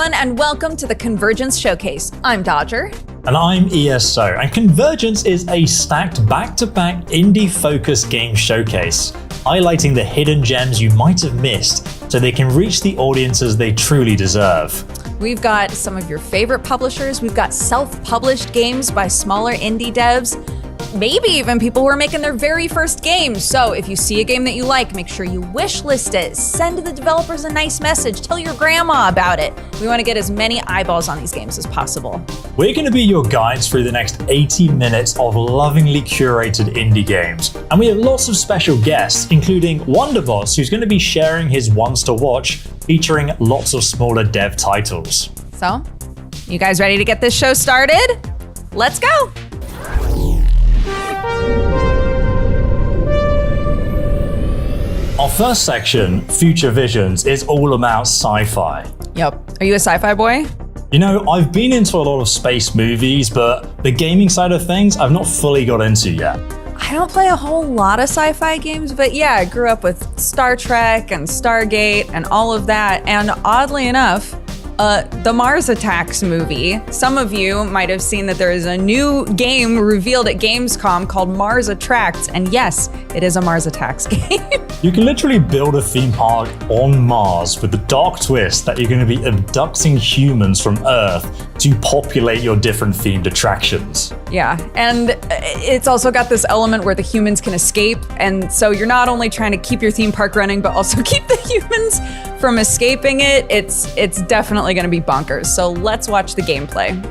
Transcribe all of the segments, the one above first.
everyone, and welcome to the Convergence Showcase. I'm Dodger. And I'm ESO, and Convergence is a stacked back-to-back indie-focused game showcase, highlighting the hidden gems you might have missed so they can reach the audiences they truly deserve. We've got some of your favorite publishers, we've got self-published games by smaller indie devs, maybe even people who are making their very first game. So if you see a game that you like, make sure you wishlist it, send the developers a nice message, tell your grandma about it. We want to get as many eyeballs on these games as possible. We're going to be your guides through the next 80 minutes of lovingly curated indie games. And we have lots of special guests, including Wanderbot, who's going to be sharing his ones to watch, featuring lots of smaller dev titles. So, you guys ready to get this show started? Let's go! Our first section, Future Visions, is all about sci-fi. Yep. Are you a sci-fi boy? You know, I've been into a lot of space movies, but the gaming side of things I've not fully got into yet. I don't play a whole lot of sci-fi games, but yeah, I grew up with Star Trek and Stargate and all of that. And oddly enough, the Mars Attacks movie, some of you might have seen that there is a new game revealed at Gamescom called Mars Attracts, and yes, it is a Mars Attacks game. You can literally build a theme park on Mars with the dark twist that you're going to be abducting humans from Earth to populate your different themed attractions. Yeah, and it's also got this element where the humans can escape, and so you're not only trying to keep your theme park running, but also keep the humans from escaping it. It's definitely going to be bonkers, so let's watch the gameplay.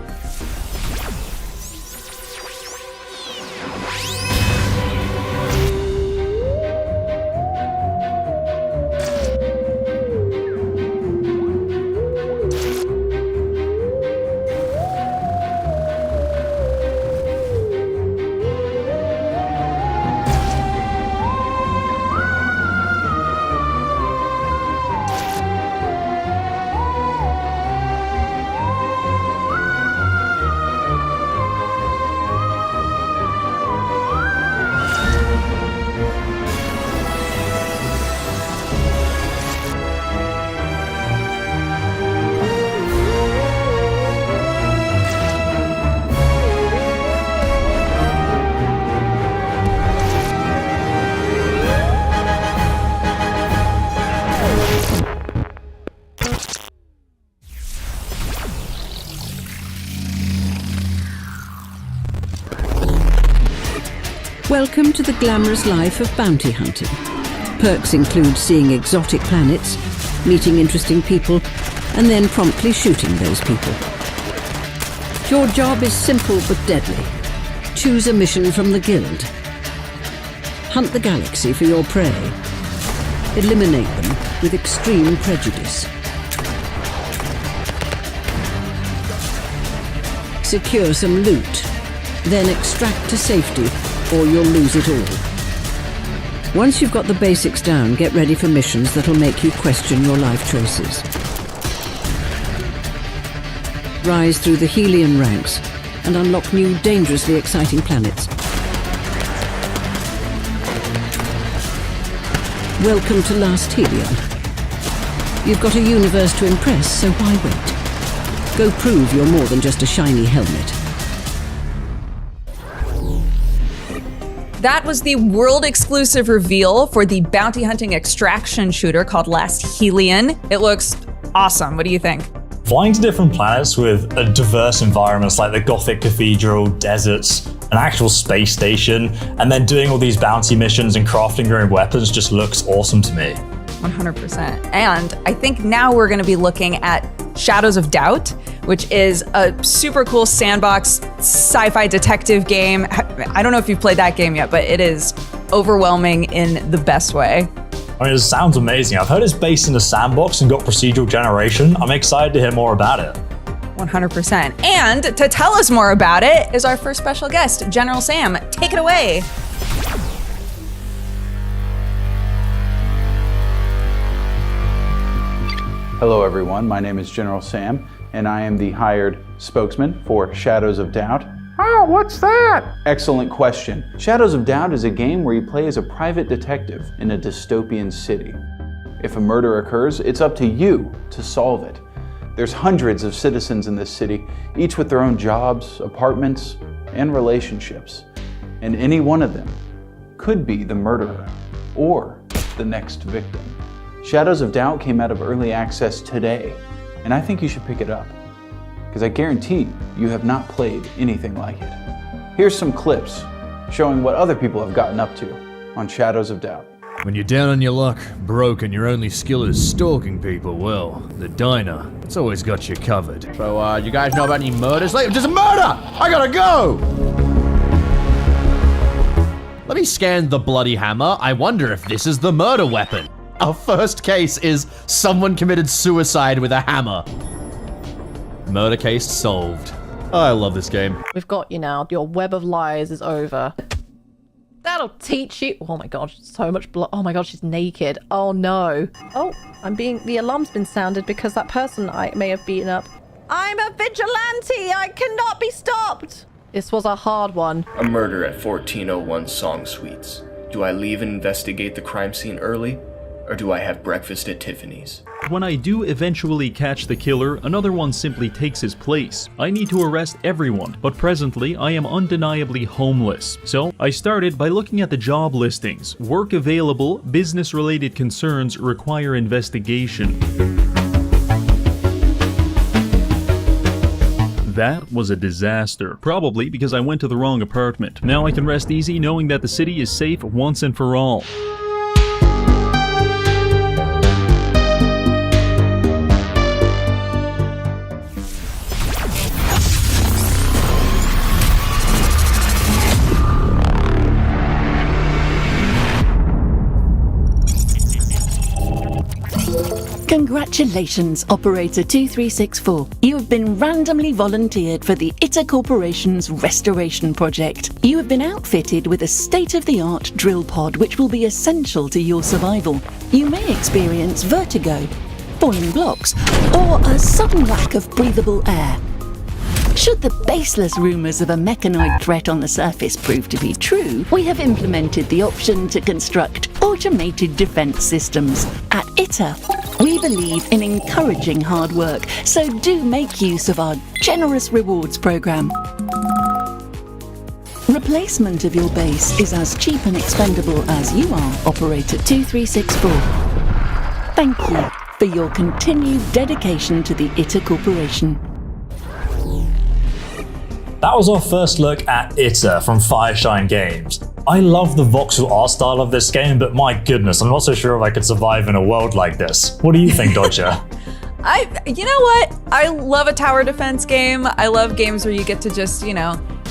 Welcome to the glamorous life of bounty hunting. Perks include seeing exotic planets, meeting interesting people, and then promptly shooting those people. Your job is simple but deadly. Choose a mission from the guild. Hunt the galaxy for your prey. Eliminate them with extreme prejudice. Secure some loot, then extract to safety, or you'll lose it all. Once you've got the basics down, get ready for missions that'll make you question your life choices. Rise through the Helion ranks and unlock new, dangerously exciting planets. Welcome to Last Helion. You've got a universe to impress, so why wait? Go prove you're more than just a shiny helmet. That was the world-exclusive reveal for the bounty hunting extraction shooter called Last Helion. It looks awesome. What do you think? Flying to different planets with diverse environments like the Gothic Cathedral, deserts, an actual space station, and then doing all these bounty missions and crafting your own weapons just looks awesome to me. 100%. And I think now we're going to be looking at Shadows of Doubt, which is a super cool sandbox sci-fi detective game. I don't know if you've played that game yet, but it is overwhelming in the best way. I mean, it sounds amazing. I've heard it's based in a sandbox and got procedural generation. I'm excited to hear more about it. 100%. And to tell us more about it is our first special guest, General Sam. Take it away. Hello everyone, my name is General Sam, and I am the hired spokesman for Shadows of Doubt. Oh, what's that? Excellent question. Shadows of Doubt is a game where you play as a private detective in a dystopian city. If a murder occurs, it's up to you to solve it. There's hundreds of citizens in this city, each with their own jobs, apartments, and relationships. And any one of them could be the murderer or the next victim. Shadows of Doubt came out of early access today, and I think you should pick it up, because I guarantee you have not played anything like it. Here's some clips showing what other people have gotten up to on Shadows of Doubt. When you're down on your luck, broke, and your only skill is stalking people, well, the diner, it's always got you covered. So, you guys know about any murders? There's a murder! I gotta go! Let me scan the bloody hammer. I wonder if this is the murder weapon. Our first case is someone committed suicide with a hammer. Murder case solved. I love this game. We've got you now. Your web of lies is over. That'll teach you. Oh my god, so much blood. Oh my god, she's naked. Oh no. Oh, the alarm's been sounded because that person I may have beaten up. I'm a vigilante. I cannot be stopped. This was a hard one. A murder at 1401 Song Suites. Do I leave and investigate the crime scene early? Or do I have breakfast at Tiffany's? When I do eventually catch the killer, another one simply takes his place. I need to arrest everyone, but presently I am undeniably homeless. So I started by looking at the job listings. Work available, business-related concerns require investigation. That was a disaster, probably because I went to the wrong apartment. Now I can rest easy knowing that the city is safe once and for all. Congratulations, Operator 2364. You have been randomly volunteered for the ITER Corporation's restoration project. You have been outfitted with a state-of-the-art drill pod which will be essential to your survival. You may experience vertigo, falling blocks, or a sudden lack of breathable air. Should the baseless rumours of a mechanoid threat on the surface prove to be true, we have implemented the option to construct automated defence systems. At ITER, we believe in encouraging hard work, so do make use of our generous rewards programme. Replacement of your base is as cheap and expendable as you are, Operator 2364. Thank you for your continued dedication to the ITER Corporation. That was our first look at ITER from Fireshine Games. I love the voxel art style of this game, but my goodness, I'm not so sure if I could survive in a world like this. What do you think, Dodger? You know what? I love a tower defense game. I love games where you get to just,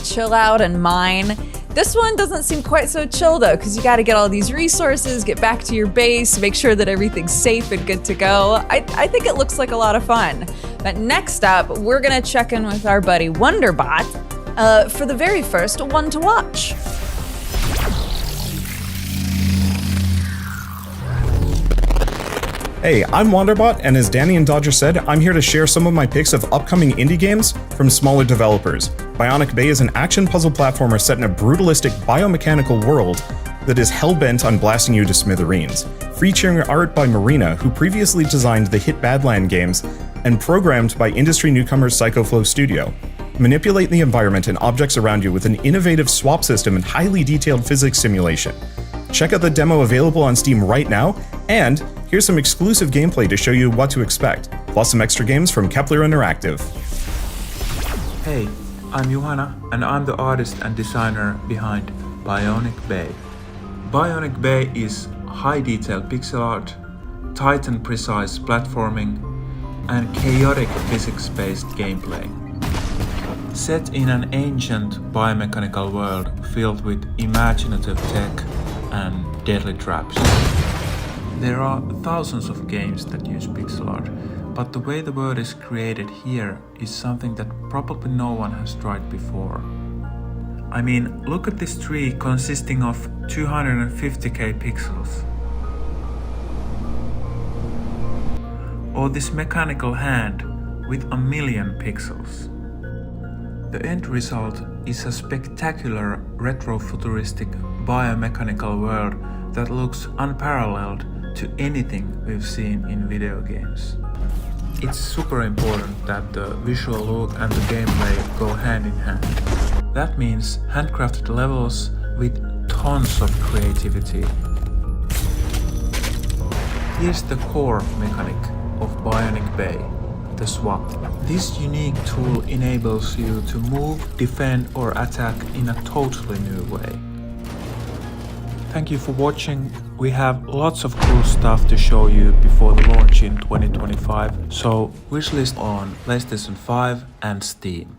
chill out and mine. This one doesn't seem quite so chill though, because you got to get all these resources, get back to your base, make sure that everything's safe and good to go. I think it looks like a lot of fun. But next up, we're gonna check in with our buddy Wanderbot for the very first one to watch. Hey, I'm Wanderbot, and as Danny and Dodger said, I'm here to share some of my picks of upcoming indie games from smaller developers. Bionic Bay is an action puzzle platformer set in a brutalistic biomechanical world that is hell-bent on blasting you to smithereens. Featuring art by Marina, who previously designed the hit Badland games, and programmed by industry newcomer Psychoflow Studio. Manipulate the environment and objects around you with an innovative swap system and highly detailed physics simulation. Check out the demo available on Steam right now, and here's some exclusive gameplay to show you what to expect, plus some extra games from Kepler Interactive. Hey, I'm Johanna, and I'm the artist and designer behind Bionic Bay. Bionic Bay is high-detail pixel art, tight and precise platforming, and chaotic physics-based gameplay. Set in an ancient biomechanical world filled with imaginative tech and deadly traps. There are thousands of games that use pixel art, but the way the world is created here is something that probably no one has tried before. I mean, look at this tree consisting of 250k pixels. Or this mechanical hand with 1,000,000 pixels. The end result is a spectacular retro-futuristic biomechanical world that looks unparalleled to anything we've seen in video games. it's super important that the visual look and the gameplay go hand in hand. That means handcrafted levels with tons of creativity. Here's the core mechanic of Bionic Bay, the swap. This unique tool enables you to move, defend or attack in a totally new way. Thank you for watching. We have lots of cool stuff to show you before the launch in 2025, so wishlist on PlayStation 5 and Steam.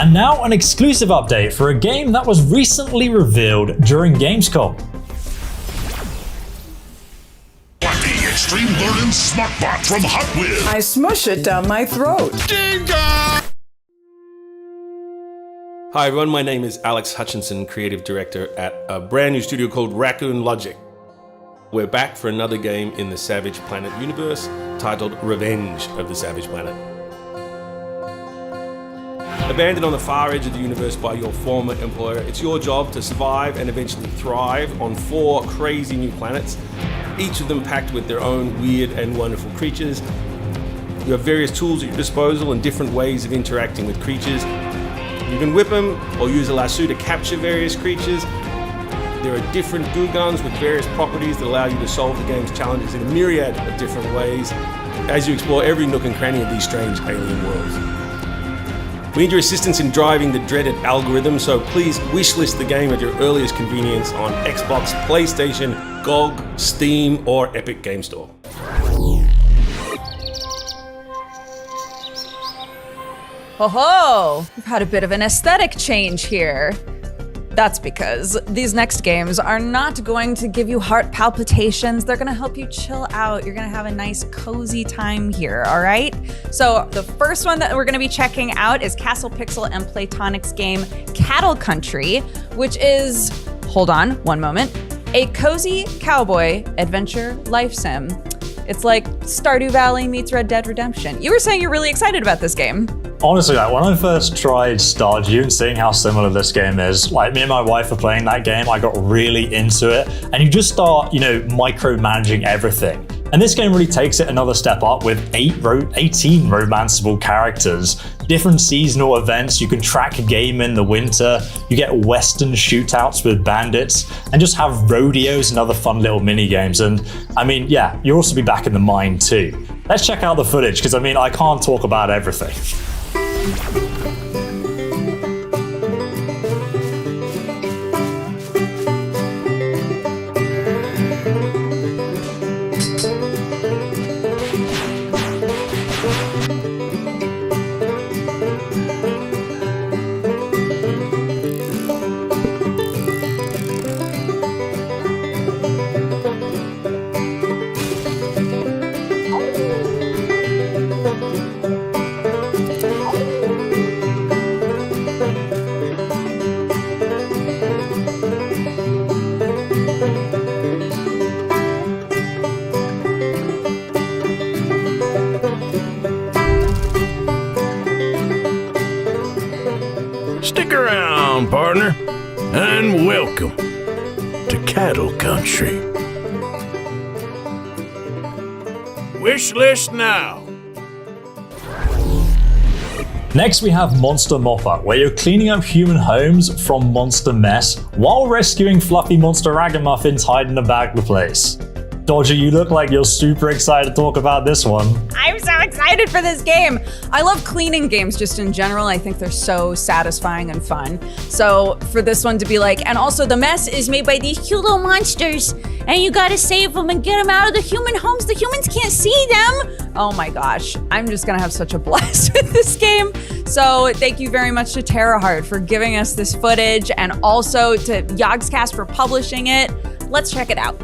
And now an exclusive update for a game that was recently revealed during Gamescom. Wacky Extreme Learning Smartbot from Hot Wheels. I smush it down my throat. Hi everyone, my name is Alex Hutchinson, Creative Director at a brand new studio called Raccoon Logic. We're back for another game in the Savage Planet universe titled Revenge of the Savage Planet. Abandoned on the far edge of the universe by your former employer, it's your job to survive and eventually thrive on 4 crazy new planets, each of them packed with their own weird and wonderful creatures. You have various tools at your disposal and different ways of interacting with creatures. You can whip them or use a lasso to capture various creatures. There are different goo guns with various properties that allow you to solve the game's challenges in a myriad of different ways as you explore every nook and cranny of these strange alien worlds. We need your assistance in driving the dreaded algorithm, so please wishlist the game at your earliest convenience on Xbox, PlayStation, GOG, Steam, or Epic Game Store. Ho-ho! We've had a bit of an aesthetic change here. That's because these next games are not going to give you heart palpitations. They're gonna help you chill out. You're gonna have a nice cozy time here, all right? So the first one that we're gonna be checking out is Castle Pixel and Playtonic's game Cattle Country, which is, hold on one moment, a cozy cowboy adventure life sim. It's like Stardew Valley meets Red Dead Redemption. You were saying you're really excited about this game. Honestly, like when I first tried Stardew and seeing how similar this game is, like me and my wife were playing that game, I got really into it. And you just start, micromanaging everything. And this game really takes it another step up with 18 romanceable characters, different seasonal events, you can track a game in the winter, you get western shootouts with bandits, and just have rodeos and other fun little mini games. And you'll also be back in the mine too. Let's check out the footage, because I can't talk about everything. Stick around, partner, and welcome to cattle country. Wish list now. Next we have Monster Mopper, where you're cleaning up human homes from monster mess while rescuing fluffy monster ragamuffins hiding about the place. Dodger, you look like you're super excited to talk about this one. I'm so excited for this game. I love cleaning games just in general. I think they're so satisfying and fun. So for this one to be like, and also the mess is made by these cute little monsters and you gotta save them and get them out of the human homes. The humans can't see them. Oh my gosh, I'm just gonna have such a blast with this game. So thank you very much to Terraheart for giving us this footage and also to Yogscast for publishing it. Let's check it out.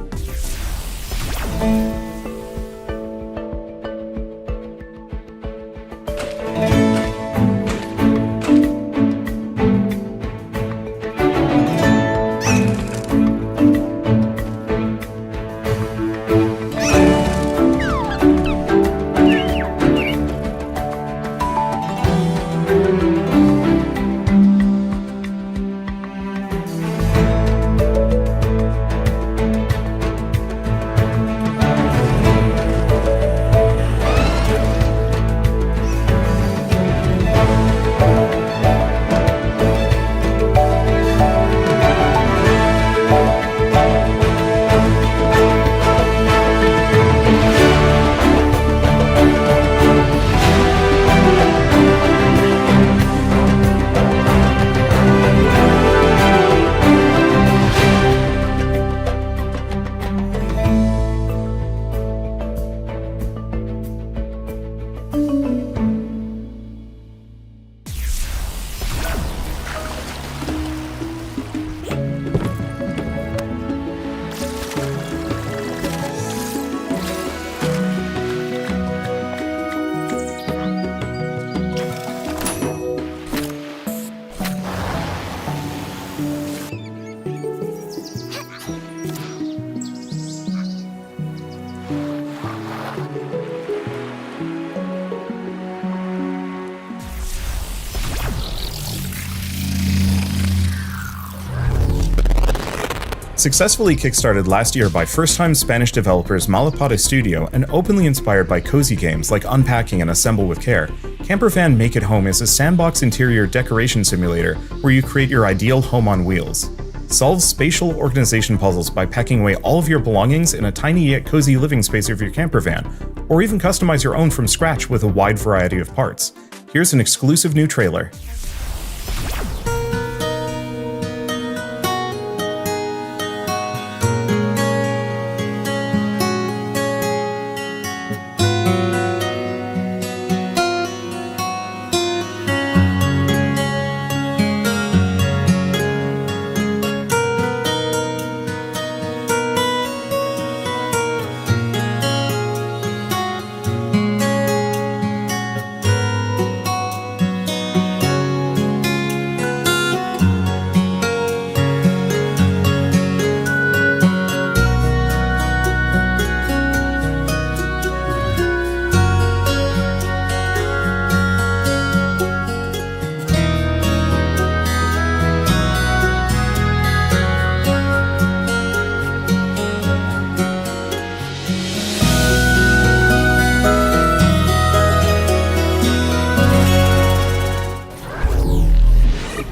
Successfully kickstarted last year by first-time Spanish developers Malapata Studio and openly inspired by cozy games like Unpacking and Assemble with Care, Campervan Make It Home is a sandbox interior decoration simulator where you create your ideal home on wheels. Solve spatial organization puzzles by packing away all of your belongings in a tiny yet cozy living space of your campervan, or even customize your own from scratch with a wide variety of parts. Here's an exclusive new trailer.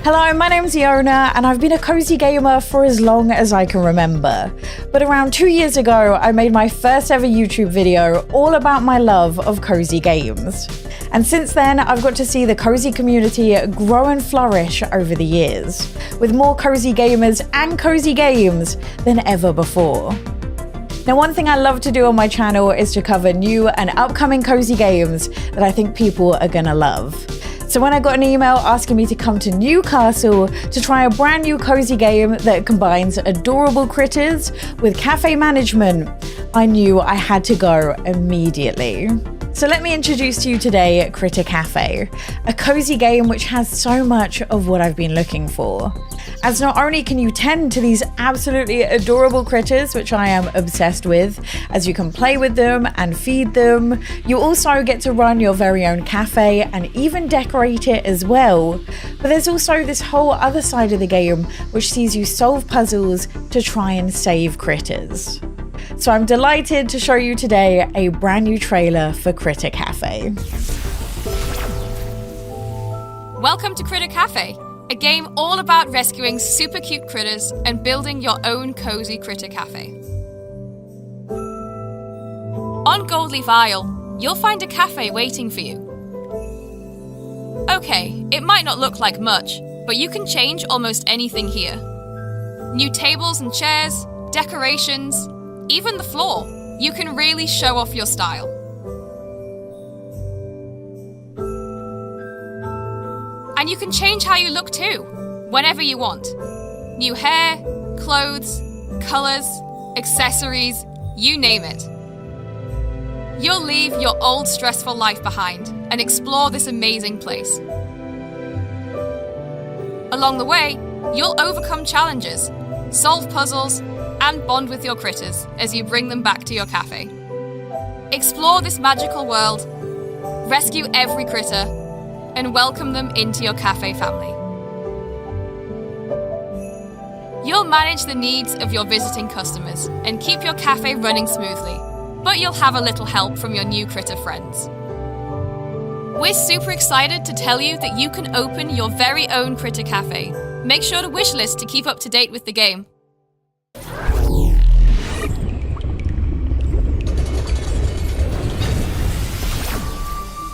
Hello, my name's Iona, and I've been a cozy gamer for as long as I can remember. But around 2 years ago, I made my first ever YouTube video all about my love of cozy games. And since then, I've got to see the cozy community grow and flourish over the years, with more cozy gamers and cozy games than ever before. Now, one thing I love to do on my channel is to cover new and upcoming cozy games that I think people are gonna love. So when I got an email asking me to come to Newcastle to try a brand new cozy game that combines adorable critters with cafe management, I knew I had to go immediately. So let me introduce to you today Critter Cafe, a cozy game which has so much of what I've been looking for. As not only can you tend to these absolutely adorable critters, which I am obsessed with, as you can play with them and feed them, you also get to run your very own cafe and even decorate it as well But there's also this whole other side of the game which sees you solve puzzles to try and save critters. So I'm delighted to show you today a brand new trailer for Critter Cafe. Welcome to Critter Cafe, a game all about rescuing super cute critters and building your own cozy critter cafe. On Goldleaf Isle, you'll find a cafe waiting for you. Okay, it might not look like much, but you can change almost anything here. New tables and chairs, decorations, even the floor. You can really show off your style. And you can change how you look too, whenever you want. New hair, clothes, colours, accessories, you name it. You'll leave your old stressful life behind and explore this amazing place. Along the way, you'll overcome challenges, solve puzzles, and bond with your critters as you bring them back to your cafe. Explore this magical world, rescue every critter, and welcome them into your cafe family. You'll manage the needs of your visiting customers and keep your cafe running smoothly, but you'll have a little help from your new critter friends. We're super excited to tell you that you can open your very own Critter Cafe. Make sure to wishlist to keep up to date with the game.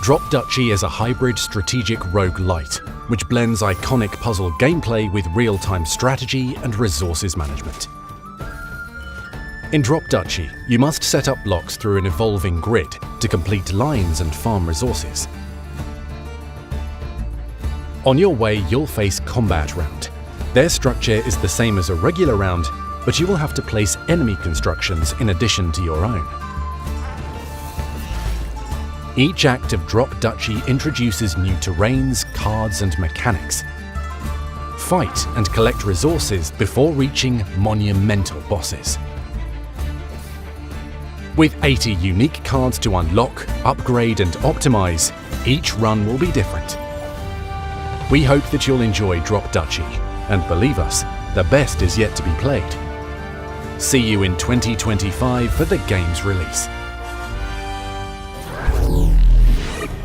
Drop Duchy is a hybrid strategic roguelite, which blends iconic puzzle gameplay with real-time strategy and resources management. In Drop Duchy, you must set up blocks through an evolving grid to complete lines and farm resources. On your way, you'll face Combat Round. Their structure is the same as a regular round, but you will have to place enemy constructions in addition to your own. Each act of Drop Duchy introduces new terrains, cards, and mechanics. Fight and collect resources before reaching monumental bosses. With 80 unique cards to unlock, upgrade, and optimize, each run will be different. We hope that you'll enjoy Drop Duchy, and believe us, the best is yet to be played. See you in 2025 for the game's release.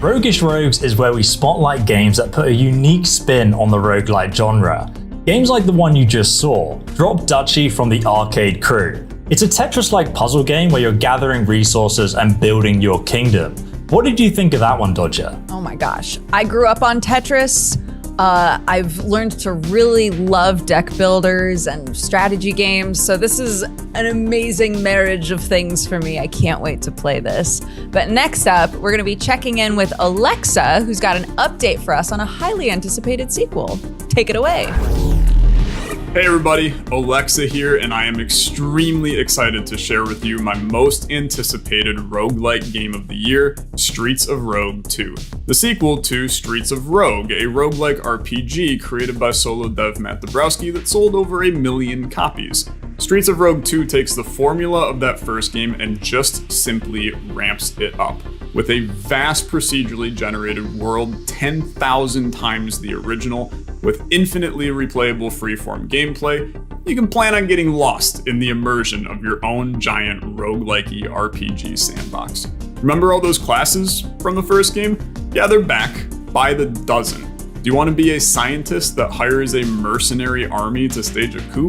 Roguish Rogues is where we spotlight games that put a unique spin on the roguelite genre. Games like the one you just saw, Drop Duchy from the Arcade Crew. It's a Tetris-like puzzle game where you're gathering resources and building your kingdom. What did you think of that one, Dodger? Oh my gosh. I grew up on Tetris. I've learned to really love deck builders and strategy games, so this is an amazing marriage of things for me. I can't wait to play this. But next up, we're going to be checking in with Alexa, who's got an update for us on a highly anticipated sequel. Take it away. Hey everybody, Alexa here, and I am extremely excited to share with you my most anticipated roguelike game of the year, Streets of Rogue 2. The sequel to Streets of Rogue, a roguelike RPG created by solo dev Matt Dabrowski that sold over 1 million copies. Streets of Rogue 2 takes the formula of that first game and just simply ramps it up. With a vast procedurally generated world 10,000 times the original, with infinitely replayable freeform gameplay, you can plan on getting lost in the immersion of your own giant roguelike-y RPG sandbox. Remember all those classes from the first game? Yeah, they're back, by the dozen. Do you want to be a scientist that hires a mercenary army to stage a coup?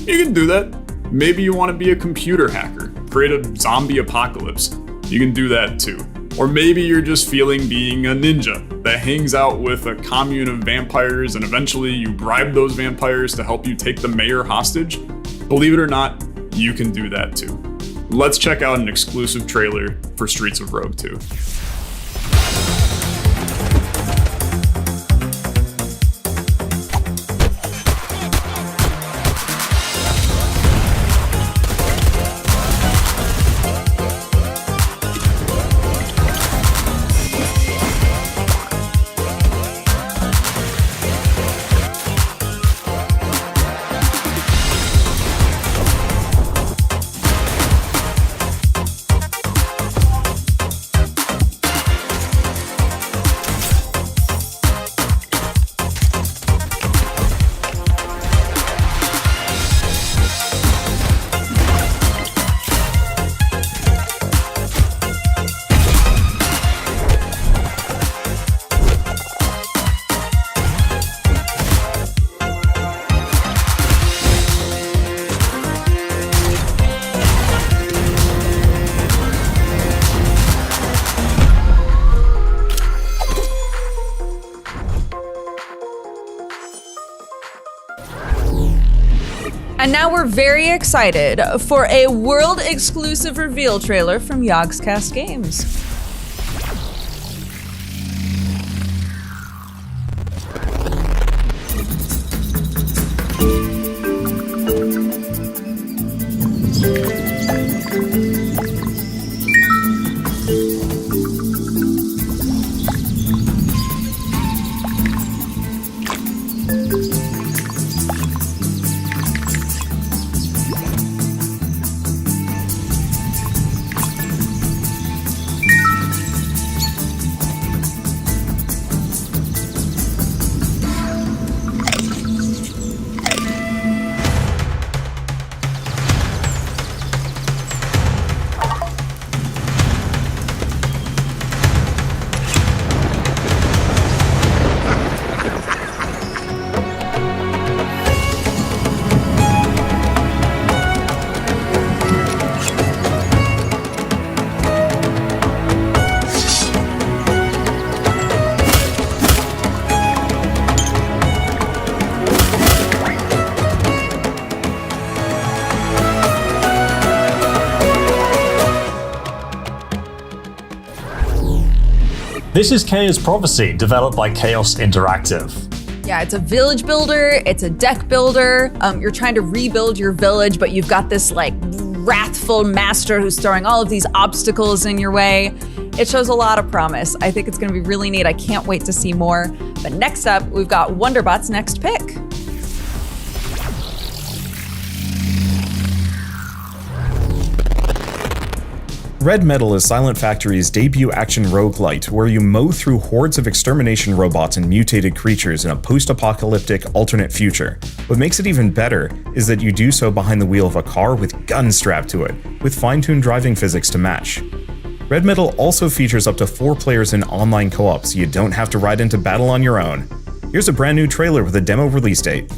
You can do that. Maybe you want to be a computer hacker, create a zombie apocalypse. You can do that too. Or maybe you're just feeling being a ninja that hangs out with a commune of vampires and eventually you bribe those vampires to help you take the mayor hostage. Believe it or not, you can do that too. Let's check out an exclusive trailer for Streets of Rogue 2. And now we're very excited for a world-exclusive reveal trailer from Yogscast Games. This is Chaos Prophecy, developed by Chaos Interactive. Yeah, it's a village builder, it's a deck builder. You're trying to rebuild your village, but you've got this like wrathful master who's throwing all of these obstacles in your way. It shows a lot of promise. I think it's gonna be really neat. I can't wait to see more. But next up, we've got Wanderbot's next pick. Red Metal is Silent Factory's debut action roguelite, where you mow through hordes of extermination robots and mutated creatures in a post-apocalyptic alternate future. What makes it even better is that you do so behind the wheel of a car with guns strapped to it, with fine-tuned driving physics to match. Red Metal also features up to 4 players in online co-op, so you don't have to ride into battle on your own. Here's a brand new trailer with a demo release date.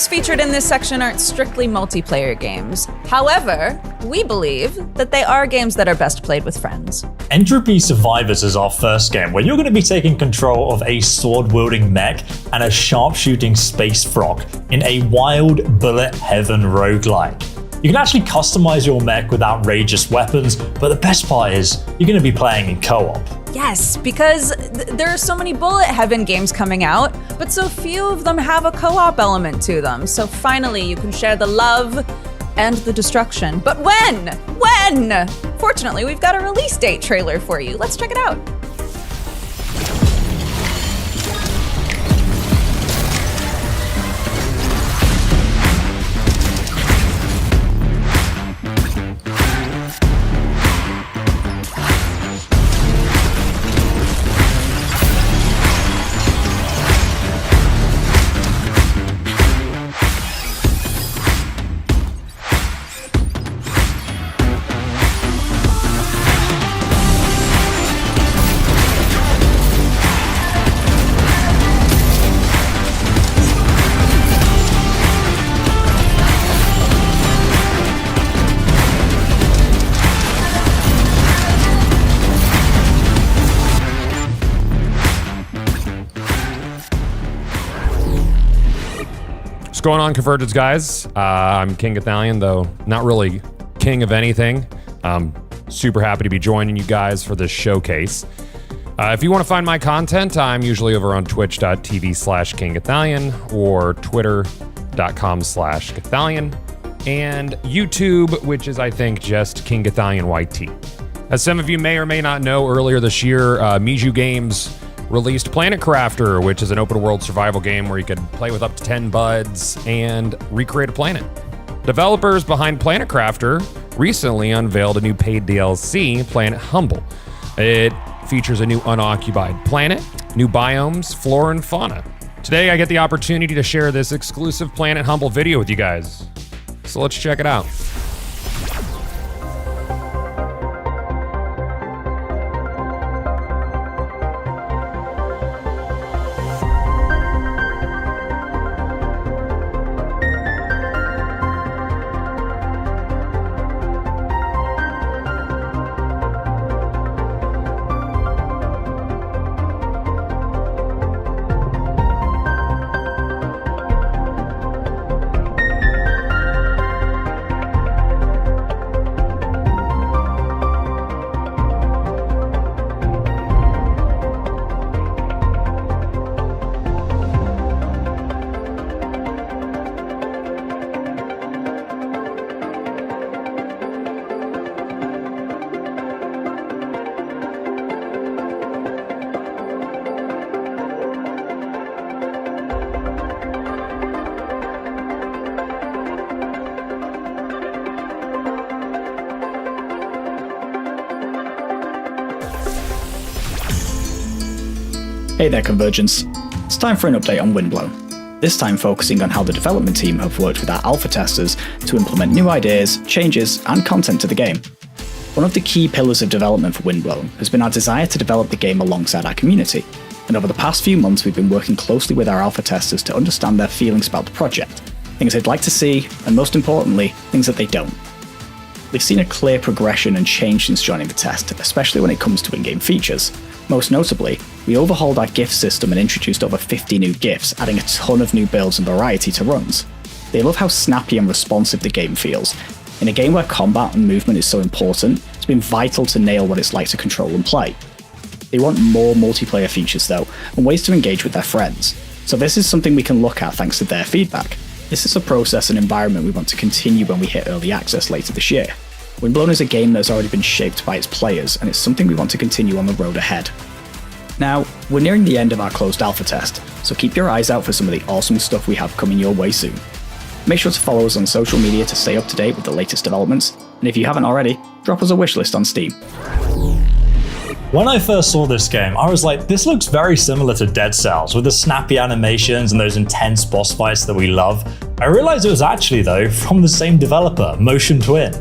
Featured in this section aren't strictly multiplayer games. However, we believe that they are games that are best played with friends. Entropy Survivors is our first game, where you're going to be taking control of a sword-wielding mech and a sharpshooting space frog in a wild bullet heaven roguelike. You can actually customize your mech with outrageous weapons, but the best part is you're going to be playing in co-op. Yes, because there are so many bullet heaven games coming out, but so few of them have a co-op element to them. So finally, you can share the love and the destruction. But when? When? Fortunately, we've got a release date trailer for you. Let's check it out. What's going on, Convergence guys? I'm King Gathalion, though not really king of anything. I'm super happy to be joining you guys for this showcase. If you want to find my content, I'm usually over on twitch.tv/KingGathalion or twitter.com/Gathalion and YouTube, which is, I think, just King Gathalion YT. As some of you may or may not know, earlier this year, Miju Games released Planet Crafter, which is an open world survival game where you could play with up to 10 buds and recreate a planet. Developers behind Planet Crafter recently unveiled a new paid DLC, Planet Humble. It features a new unoccupied planet, new biomes, flora, and fauna. Today, I get the opportunity to share this exclusive Planet Humble video with you guys. So let's check it out. Hey there, Convergence. It's time for an update on Windblown. This time focusing on how the development team have worked with our alpha testers to implement new ideas, changes, and content to the game. One of the key pillars of development for Windblown has been our desire to develop the game alongside our community, and over the past few months we've been working closely with our alpha testers to understand their feelings about the project, things they'd like to see, and most importantly, things that they don't. We've seen a clear progression and change since joining the test, especially when it comes to in-game features. Most notably, we overhauled our gift system and introduced over 50 new gifts, adding a ton of new builds and variety to runs. They love how snappy and responsive the game feels. In a game where combat and movement is so important, it's been vital to nail what it's like to control and play. They want more multiplayer features though, and ways to engage with their friends. So this is something we can look at thanks to their feedback. This is a process and environment we want to continue when we hit early access later this year. Windblown is a game that has already been shaped by its players, and it's something we want to continue on the road ahead. Now, we're nearing the end of our closed alpha test, so keep your eyes out for some of the awesome stuff we have coming your way soon. Make sure to follow us on social media to stay up to date with the latest developments, and if you haven't already, drop us a wishlist on Steam. When I first saw this game, I was like, this looks very similar to Dead Cells, with the snappy animations and those intense boss fights that we love. I realized it was actually, though, from the same developer, Motion Twin.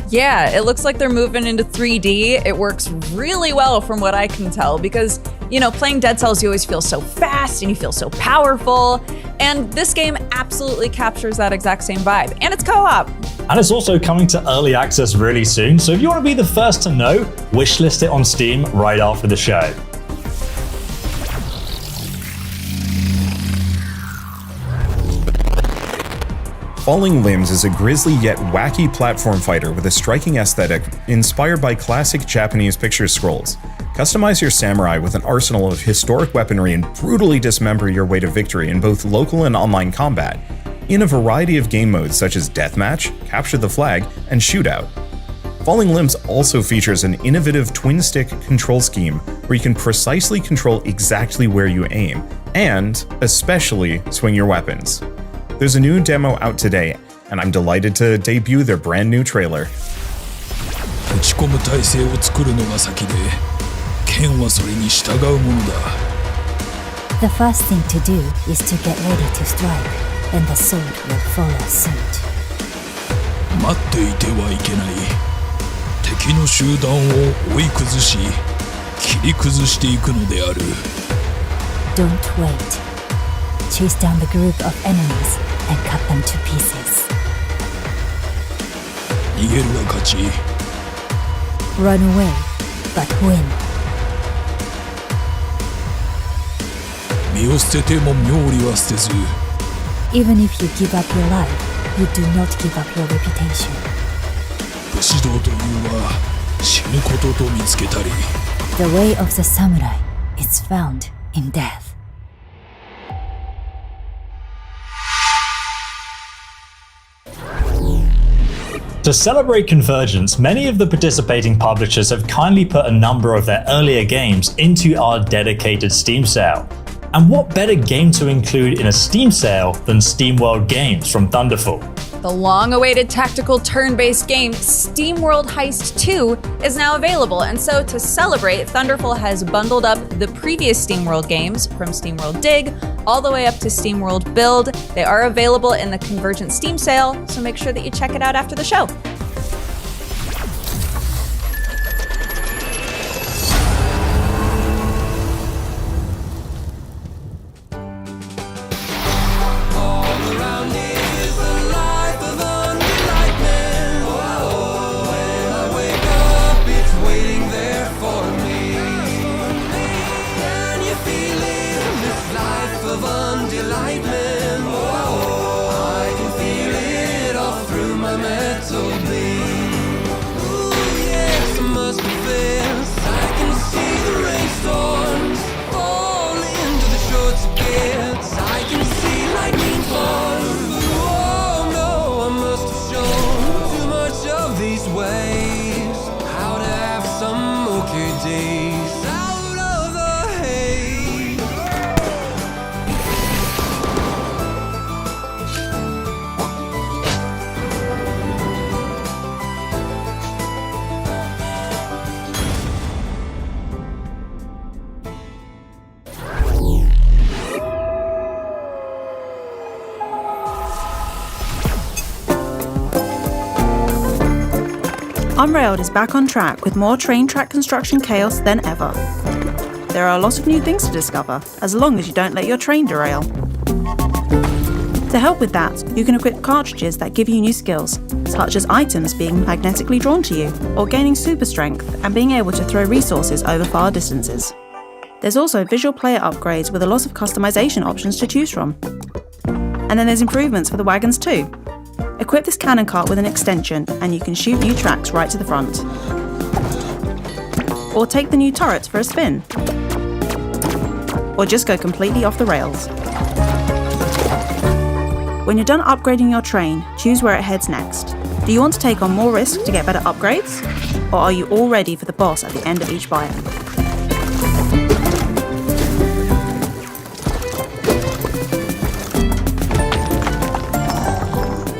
Yeah, it looks like they're moving into 3D. It works really well from what I can tell because, you know, playing Dead Cells, you always feel so fast and you feel so powerful. And this game absolutely captures that exact same vibe. And it's co-op. And it's also coming to early access really soon. So if you want to be the first to know, wishlist it on Steam right after the show. Falling Limbs is a grisly yet wacky platform fighter with a striking aesthetic inspired by classic Japanese picture scrolls. Customize your samurai with an arsenal of historic weaponry and brutally dismember your way to victory in both local and online combat, in a variety of game modes such as Deathmatch, Capture the Flag, and Shootout. Falling Limbs also features an innovative twin-stick control scheme where you can precisely control exactly where you aim, and especially swing your weapons. There's a new demo out today, and I'm delighted to debut their brand new trailer. 打ち込む体制を作るのが先で、剣はそれに従うものだ。The first thing to do is to get ready to strike, and the sword will follow suit. 待っていてはいけない。敵の集団を追い崩し、切り崩していくのである。Don't wait. Chase down the group of enemies and cut them to pieces. 逃げるが勝ち。Run away, but win. 身を捨てても妙利は捨てず。Even if you give up your life, you do not give up your reputation. 武士道というは死ぬことと見つけたり、The way of the samurai is found in death. To celebrate Convergence, many of the participating publishers have kindly put a number of their earlier games into our dedicated Steam sale. And what better game to include in a Steam sale than SteamWorld Games from Thunderful? The long-awaited tactical turn-based game SteamWorld Heist 2 is now available, and so to celebrate, Thunderful has bundled up the previous SteamWorld games from SteamWorld Dig all the way up to SteamWorld Build. They are available in the Convergence Steam sale, so make sure that you check it out after the show. Unrailed is back on track with more train track construction chaos than ever. There are a lot of new things to discover, as long as you don't let your train derail. To help with that, you can equip cartridges that give you new skills, such as items being magnetically drawn to you, or gaining super strength and being able to throw resources over far distances. There's also visual player upgrades with a lot of customization options to choose from. And then there's improvements for the wagons too. Equip this cannon cart with an extension and you can shoot new tracks right to the front. Or take the new turrets for a spin. Or just go completely off the rails. When you're done upgrading your train, choose where it heads next. Do you want to take on more risk to get better upgrades? Or are you all ready for the boss at the end of each biome?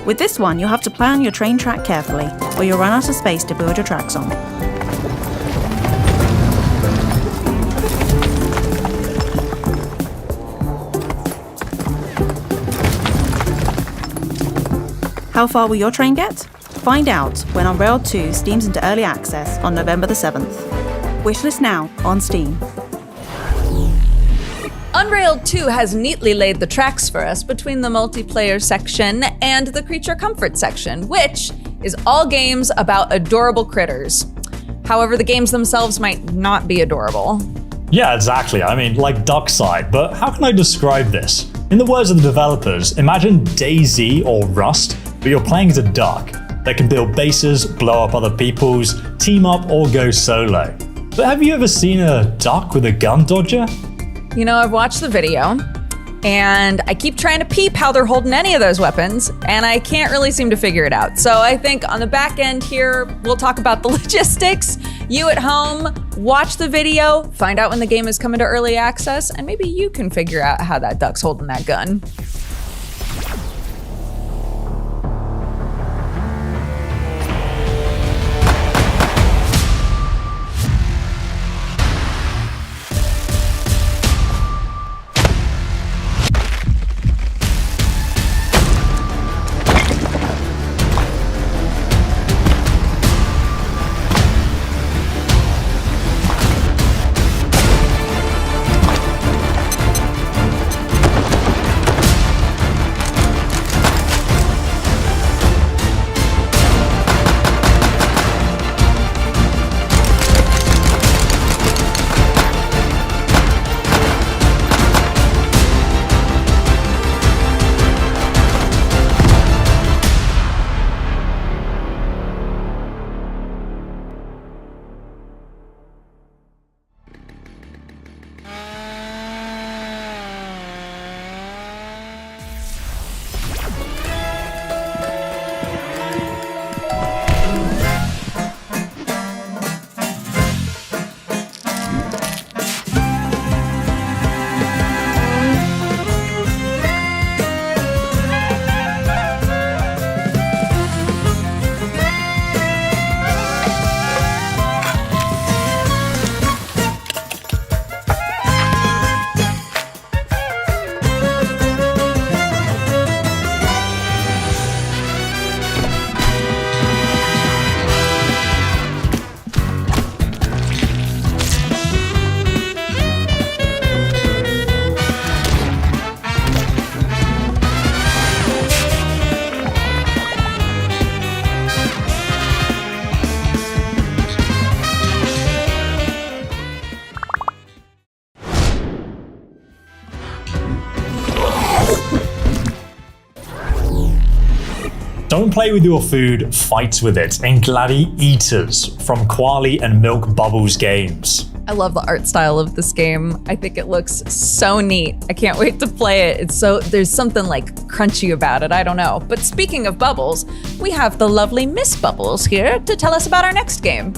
With this one, you'll have to plan your train track carefully, or you'll run out of space to build your tracks on. How far will your train get? Find out when Unrailed 2 steams into early access on November the 7th. Wishlist now on Steam. Unrailed 2 has neatly laid the tracks for us between the multiplayer section and the creature comfort section, which is all games about adorable critters. However, the games themselves might not be adorable. Yeah, exactly. I mean, like Duckside, but how can I describe this? In the words of the developers, imagine DayZ or Rust, but you're playing as a duck that can build bases, blow up other people's, team up, or go solo. But have you ever seen a duck with a gun dodger? You know, I've watched the video, and I keep trying to peep how they're holding any of those weapons, and I can't really seem to figure it out. So I think on the back end here, we'll talk about the logistics. You at home, watch the video, find out when the game is coming to early access, and maybe you can figure out how that duck's holding that gun. Don't play with your food, fight with it in Gladi-Eaters from Quali and Milk Bubbles Games. I love the art style of this game. I think it looks so neat. I can't wait to play it. There's something like crunchy about it. I don't know. But speaking of Bubbles, we have the lovely Miss Bubbles here to tell us about our next game.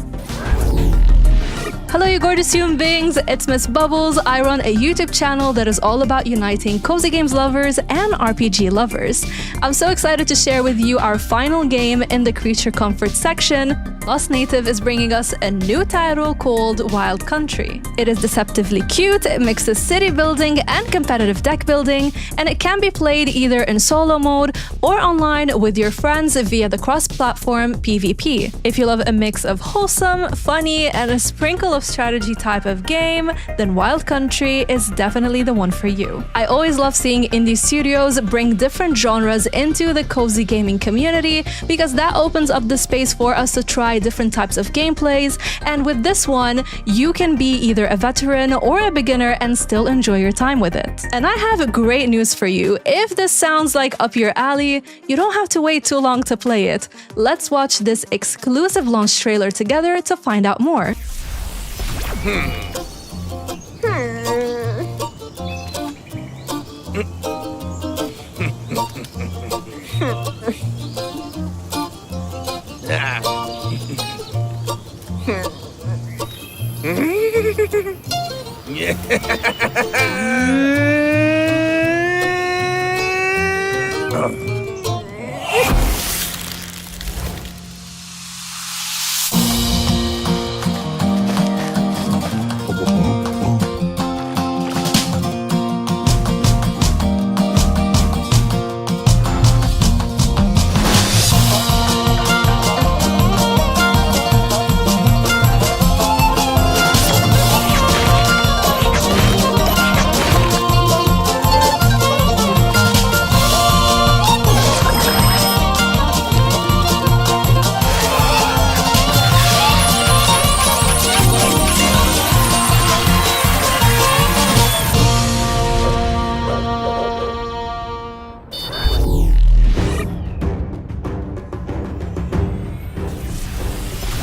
Hello, you gorgeous human beings. It's Miss Bubbles. I run a YouTube channel that is all about uniting cozy games lovers and RPG lovers. I'm so excited to share with you our final game in the Creature Comfort section. Lost Native is bringing us a new title called Wild Country. It is deceptively cute, it mixes city building and competitive deck building, and it can be played either in solo mode or online with your friends via the cross-platform PvP. If you love a mix of wholesome, funny, and a sprinkle of strategy type of game, then Wild Country is definitely the one for you. I always love seeing indie studios bring different genres into the cozy gaming community because that opens up the space for us to try different types of gameplays, and with this one, you can be either a veteran or a beginner and still enjoy your time with it. And I have great news for you. If this sounds like up your alley, you don't have to wait too long to play it. Let's watch this exclusive launch trailer together to find out more.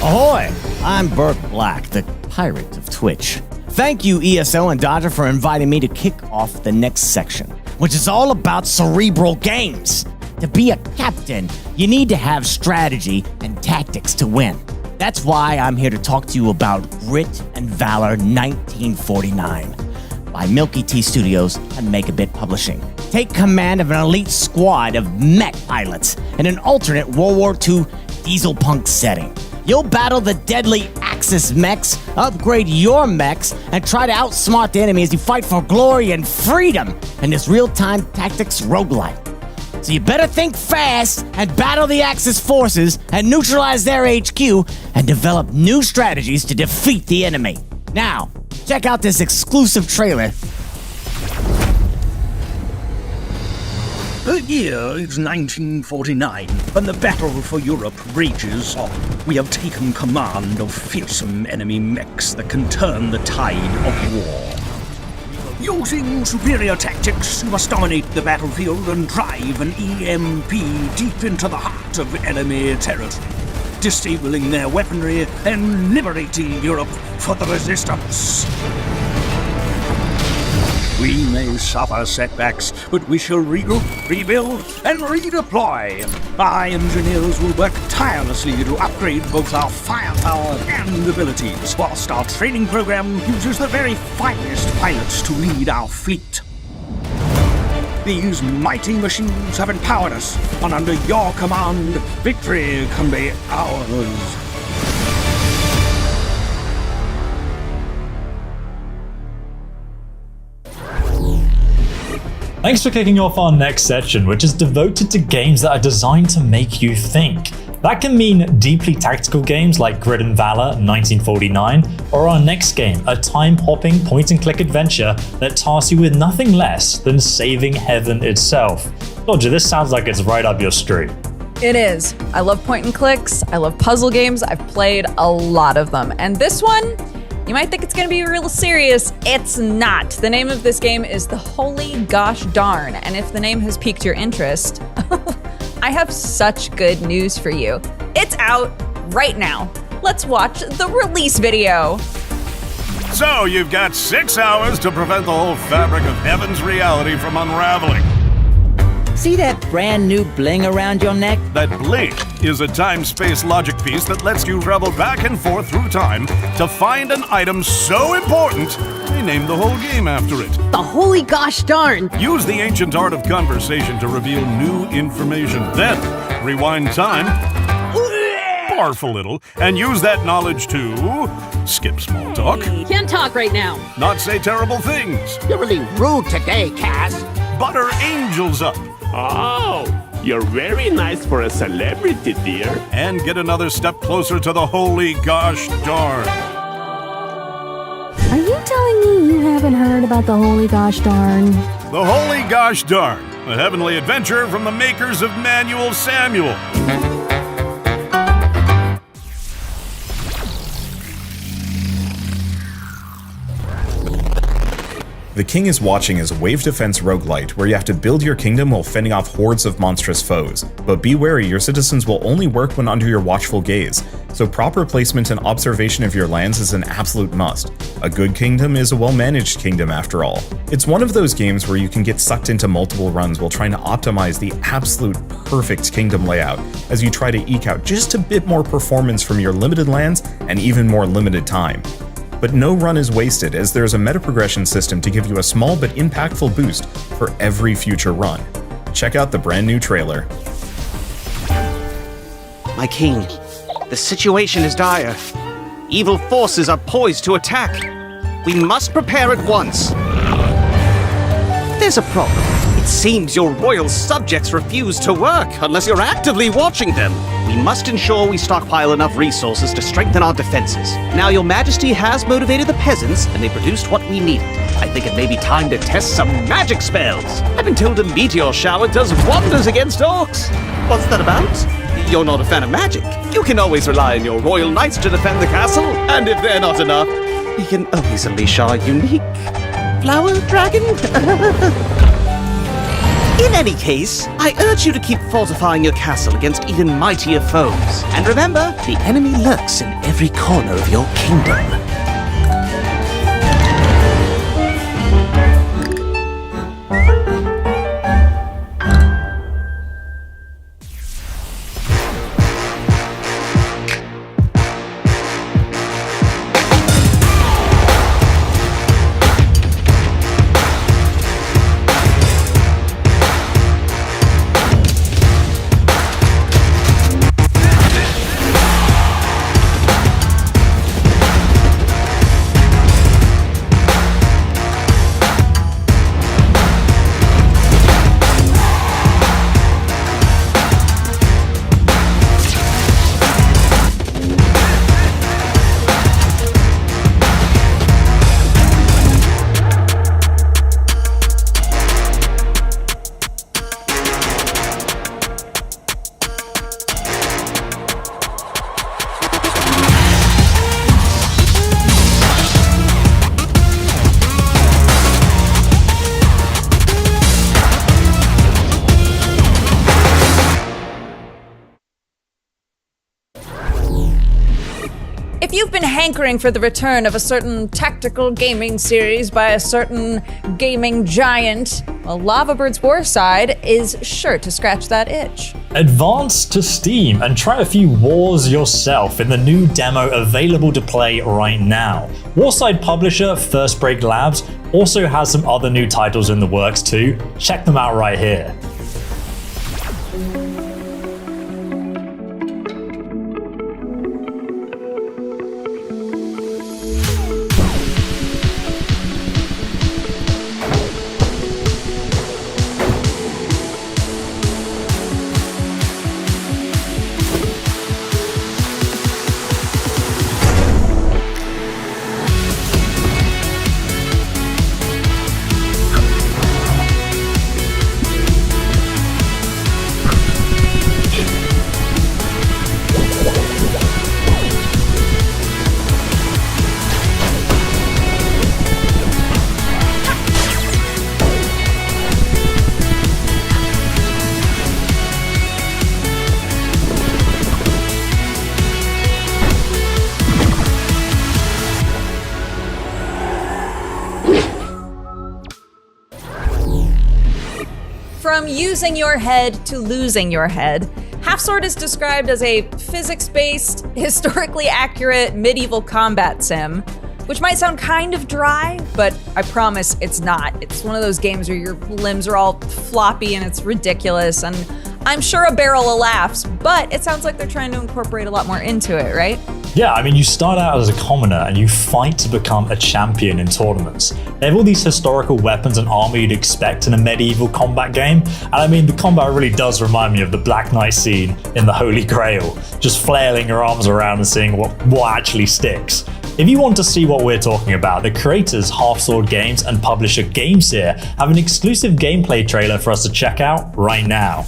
Ahoy! I'm Burt Black, the pirate of Twitch. Thank you, ESO and Dodger, for inviting me to kick off the next section, which is all about cerebral games. To be a captain, you need to have strategy and tactics to win. That's why I'm here to talk to you about Grit and Valor 1949 by Milky Tea Studios and Megabit Publishing. Take command of an elite squad of mech pilots in an alternate World War II diesel punk setting. You'll battle the deadly Axis mechs, upgrade your mechs, and try to outsmart the enemy as you fight for glory and freedom in this real-time tactics roguelite. So you better think fast and battle the Axis forces and neutralize their HQ and develop new strategies to defeat the enemy. Now, check out this exclusive trailer. The year is 1949, and the battle for Europe rages on. We have taken command of fearsome enemy mechs that can turn the tide of war. Using superior tactics, you must dominate the battlefield and drive an EMP deep into the heart of enemy territory, disabling their weaponry and liberating Europe for the resistance. We may suffer setbacks, but we shall regroup, rebuild, and redeploy. Our engineers will work tirelessly to upgrade both our firepower and abilities, whilst our training program uses the very finest pilots to lead our fleet. These mighty machines have empowered us, and under your command, victory can be ours. Thanks for kicking off our next section, which is devoted to games that are designed to make you think. That can mean deeply tactical games like Grit and Valor 1949, or our next game, a time-hopping point-and-click adventure that tasks you with nothing less than saving heaven itself. Dodger, this sounds like it's right up your street. It is. I love point and clicks. I love puzzle games. I've played a lot of them. And this one, you might think it's gonna be real serious. It's not. The name of this game is The Holy Gosh Darn. And if the name has piqued your interest, I have such good news for you. It's out right now. Let's watch the release video. So you've got 6 hours to prevent the whole fabric of heaven's reality from unraveling. See that brand new bling around your neck? That bling is a time-space logic piece that lets you travel back and forth through time to find an item so important, they named the whole game after it. The holy gosh darn! Use the ancient art of conversation to reveal new information. Then, rewind time, barf a little, and use that knowledge to skip small talk. Can't talk right now. Not say terrible things. You're really rude today, Cass. Butter angels up. Oh, you're very nice for a celebrity, dear. And get another step closer to the holy gosh darn. Are you telling me you haven't heard about the holy gosh darn? The holy gosh darn, a heavenly adventure from the makers of Manual Samuel. The King is Watching is a wave defense roguelite where you have to build your kingdom while fending off hordes of monstrous foes. But be wary, your citizens will only work when under your watchful gaze, so proper placement and observation of your lands is an absolute must. A good kingdom is a well-managed kingdom after all. It's one of those games where you can get sucked into multiple runs while trying to optimize the absolute perfect kingdom layout as you try to eke out just a bit more performance from your limited lands and even more limited time. But no run is wasted, as there is a meta progression system to give you a small but impactful boost for every future run. Check out the brand new trailer. My king, the situation is dire. Evil forces are poised to attack. We must prepare at once. There's a problem. It seems your royal subjects refuse to work unless you're actively watching them. We must ensure we stockpile enough resources to strengthen our defenses. Now your majesty has motivated the peasants and they produced what we needed. I think it may be time to test some magic spells. I've been told a meteor shower does wonders against orcs. What's that about? You're not a fan of magic. You can always rely on your royal knights to defend the castle. And if they're not enough, we can always unleash our unique flower dragon. In any case, I urge you to keep fortifying your castle against even mightier foes. And remember, the enemy lurks in every corner of your kingdom. If you've been hankering for the return of a certain tactical gaming series by a certain gaming giant, well, Lava Bird's Warside is sure to scratch that itch. Advance to Steam and try a few wars yourself in the new demo available to play right now. Warside publisher First Break Labs also has some other new titles in the works too. Check them out right here. from using your head to losing your head. Half-Sword is described as a physics-based, historically accurate medieval combat sim, which might sound kind of dry, but I promise it's not. It's one of those games where your limbs are all floppy and it's ridiculous, and I'm sure a barrel of laughs, but it sounds like they're trying to incorporate a lot more into it, right? Yeah, I mean, you start out as a commoner and you fight to become a champion in tournaments. They have all these historical weapons and armor you'd expect in a medieval combat game. And I mean, the combat really does remind me of the Black Knight scene in the Holy Grail, just flailing your arms around and seeing what actually sticks. If you want to see what we're talking about, the creators Half-Sword Games and publisher Gameseer have an exclusive gameplay trailer for us to check out right now.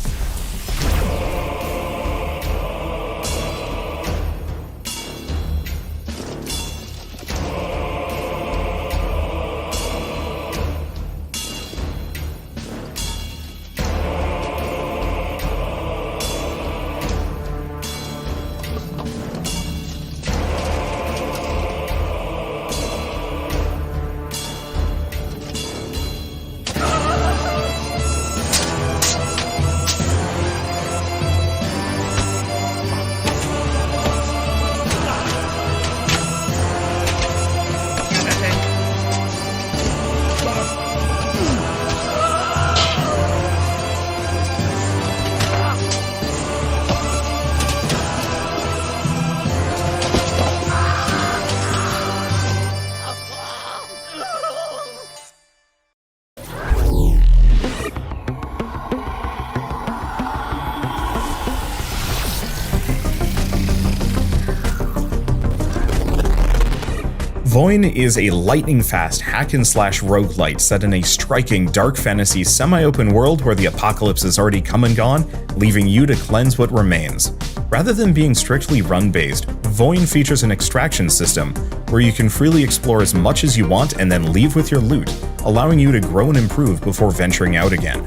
Voin is a lightning-fast hack-and-slash roguelite set in a striking dark fantasy semi-open world where the apocalypse has already come and gone, leaving you to cleanse what remains. Rather than being strictly run-based, Voin features an extraction system where you can freely explore as much as you want and then leave with your loot, allowing you to grow and improve before venturing out again.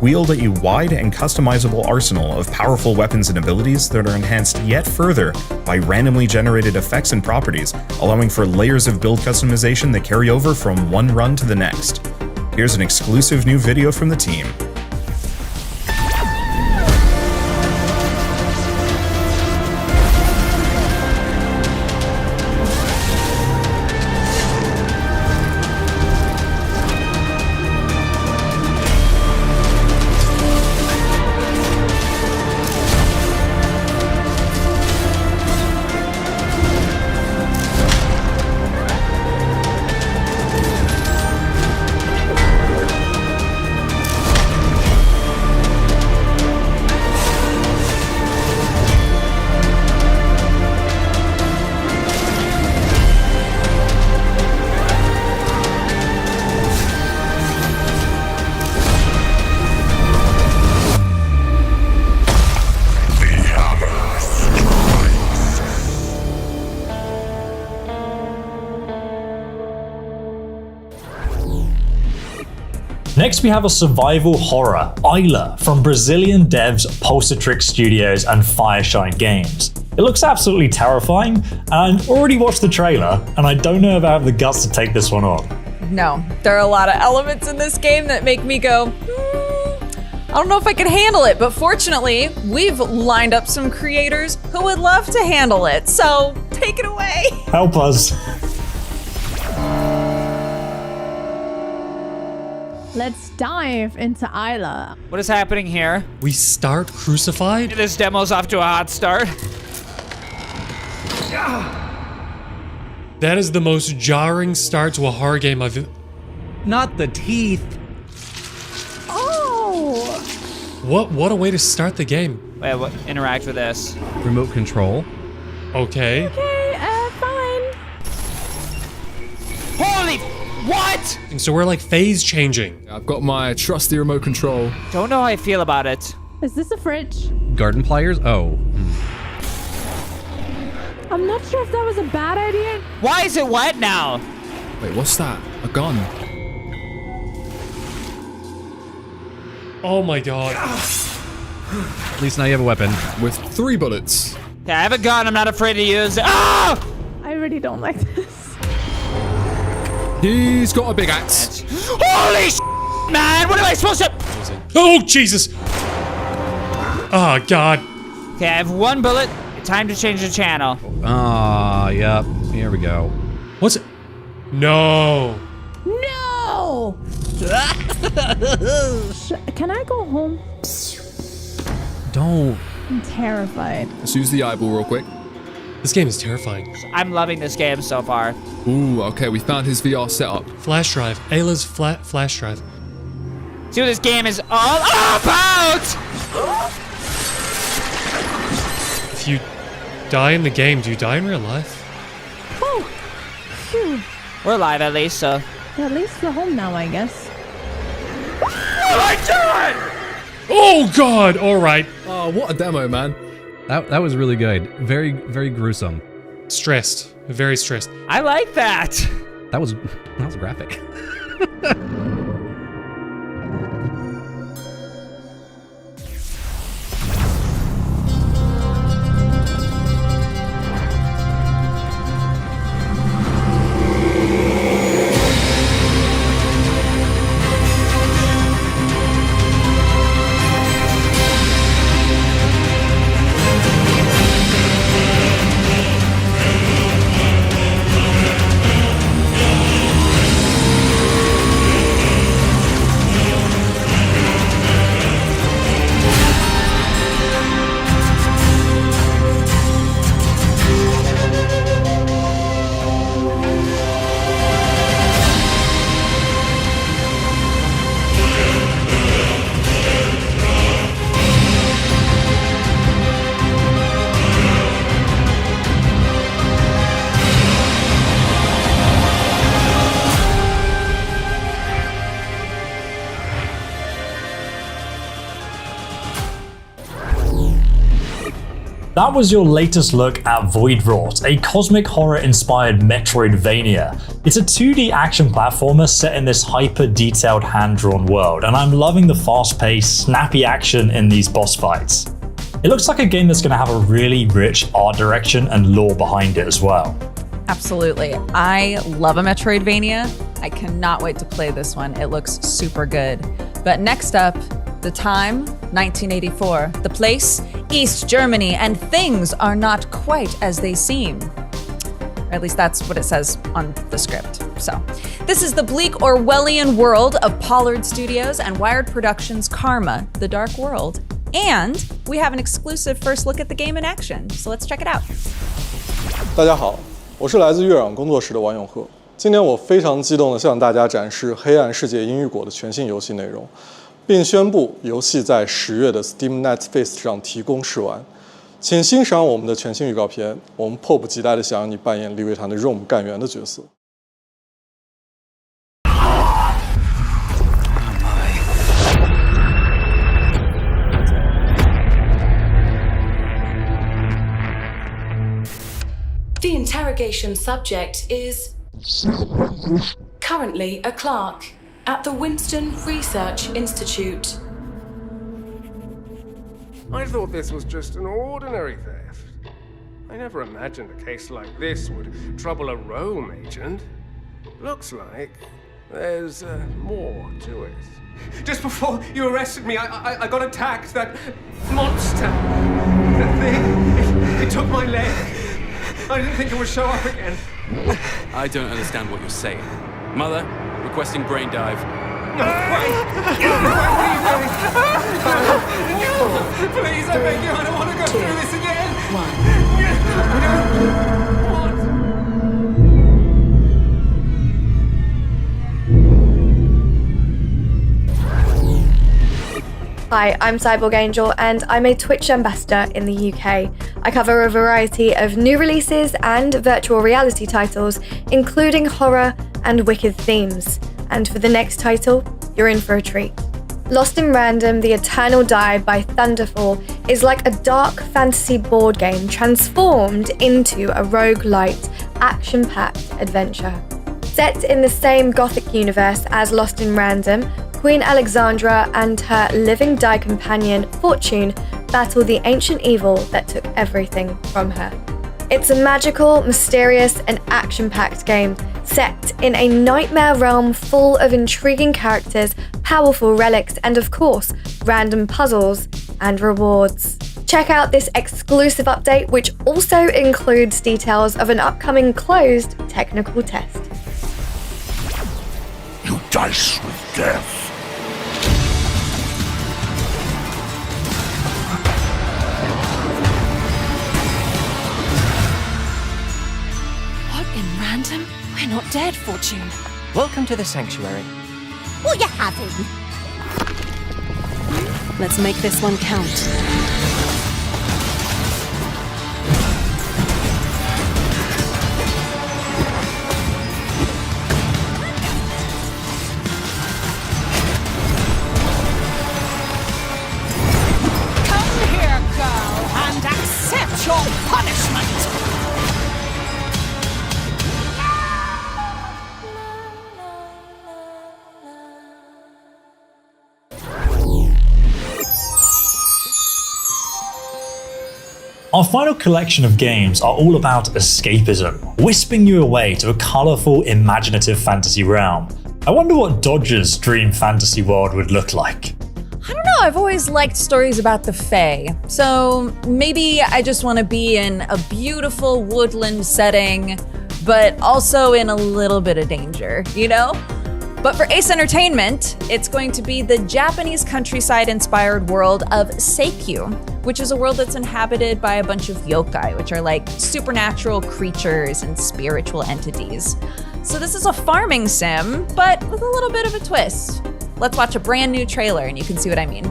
Wield a wide and customizable arsenal of powerful weapons and abilities that are enhanced yet further by randomly generated effects and properties, allowing for layers of build customization that carry over from one run to the next. Here's an exclusive new video from the team. Next we have a survival horror, Isla, from Brazilian devs Pulsatrix Studios and Fireshine Games. It looks absolutely terrifying, and I've already watched the trailer, and I don't know if I have the guts to take this one on. No, there are a lot of elements in this game that make me go, I don't know if I can handle it, but fortunately, we've lined up some creators who would love to handle it, so take it away. Help us. Let's dive into Isla. What is happening here? We start crucified? This demo's off to a hot start. That is the most jarring start to a horror game I've... Not the teeth. Oh! What a way to start the game. Wait, what? Interact with this. Remote control. Okay. Okay, fine. Holy... What? And so we're like phase changing. I've got my trusty remote control. Don't know how I feel about it. Is this a fridge? Garden pliers? Oh. I'm not sure if that was a bad idea. Why is it wet now? Wait, what's that? A gun? Oh my god. At least now you have a weapon. With 3 bullets. Yeah, I have a gun. I'm not afraid to use it. Ah! I really don't like this. He's got a big axe. Holy sh! Man, what am I supposed to? Oh, Jesus. Oh, God. Okay, I have one bullet. Time to change the channel. Yep. Here we go. What's it? No. No! Can I go home? Don't. I'm terrified. Let's use the eyeball real quick. This game is terrifying. I'm loving this game so far. Ooh, okay, we found his VR setup. Flash drive. Ayla's flash drive. See what this game is all about! If you die in the game, do you die in real life? Oh, phew. We're alive at least, so. Yeah, at least we're home now, I guess. What am I doing? Oh, God. All right. Oh, what a demo, man. That was really good. Very, very gruesome. Stressed. Very stressed. I like that. That was graphic. That was your latest look at Voidwrought, a cosmic horror-inspired Metroidvania. It's a 2D action platformer set in this hyper-detailed hand-drawn world, and I'm loving the fast-paced, snappy action in these boss fights. It looks like a game that's going to have a really rich art direction and lore behind it as well. Absolutely. I love a Metroidvania. I cannot wait to play this one. It looks super good. But next up, the time, 1984. The place, East Germany, and things are not quite as they seem. Or at least that's what it says on the script. So, this is the bleak Orwellian world of Pollard Studios and Wired Productions' Karma, The Dark World. And we have an exclusive first look at the game in action. So let's check it out. 大家好，我是来自月壤工作室的王永鹤。今年我非常激动地向大家展示《黑暗世界阴郁果》的全新游戏内容，并宣布游戏在10月的 Steam Next Fest 上提供试玩。请欣赏我们的全新预告片，我们迫不及待地想让你扮演利维坦的 Rome 干员的角色。The interrogation subject is currently a clerk at the Winston Research Institute. I thought this was just an ordinary theft. I never imagined a case like this would trouble a Rome agent. Looks like there's more to it. Just before you arrested me, I got attacked. That monster. The thing. It took my leg. I didn't think it would show up again. I don't understand what you're saying. Mother, requesting brain dive. No, wait! What are you doing? Please, I beg you, I don't want to go through this again! 1. Hi, I'm Cyborg Angel and I'm a Twitch ambassador in the UK. I cover a variety of new releases and virtual reality titles, including horror and wicked themes. And for the next title, you're in for a treat. Lost in Random: The Eternal Dive by Thunderful is like a dark fantasy board game transformed into a roguelite, action-packed adventure. Set in the same gothic universe as Lost in Random, Queen Alexandra and her living die companion, Fortune, battle the ancient evil that took everything from her. It's a magical, mysterious, and action-packed game Sept in a nightmare realm full of intriguing characters, powerful relics, and of course, random puzzles and rewards. Check out this exclusive update, which also includes details of an upcoming closed technical test. You dice with death. What in random? We're not dead, Fortune. Welcome to the sanctuary. What you having? Let's make this one count. Your punishment! Our final collection of games are all about escapism, whisking you away to a colourful, imaginative fantasy realm. I wonder what Dodger's dream fantasy world would look like. I don't know, I've always liked stories about the Fae, so maybe I just want to be in a beautiful woodland setting, but also in a little bit of danger, you know? But for Ace Entertainment, it's going to be the Japanese countryside-inspired world of Seikyu, which is a world that's inhabited by a bunch of yokai, which are like supernatural creatures and spiritual entities. So this is a farming sim, but with a little bit of a twist. Let's watch a brand new trailer and you can see what I mean.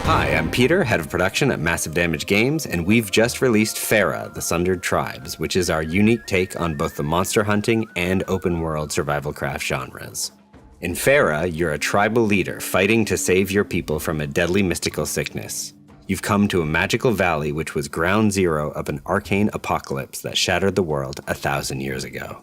Hi, I'm Peter, head of production at Massive Damage Games, and we've just released Farah, the Sundered Tribes, which is our unique take on both the monster hunting and open-world survival craft genres. In Farah, you're a tribal leader fighting to save your people from a deadly mystical sickness. You've come to a magical valley which was ground zero of an arcane apocalypse that shattered the world 1,000 years ago.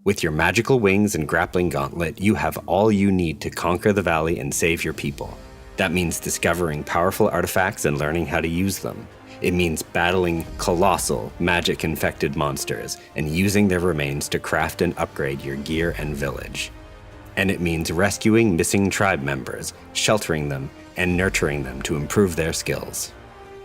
With your magical wings and grappling gauntlet, you have all you need to conquer the valley and save your people. That means discovering powerful artifacts and learning how to use them. It means battling colossal, magic-infected monsters and using their remains to craft and upgrade your gear and village. And it means rescuing missing tribe members, sheltering them, and nurturing them to improve their skills.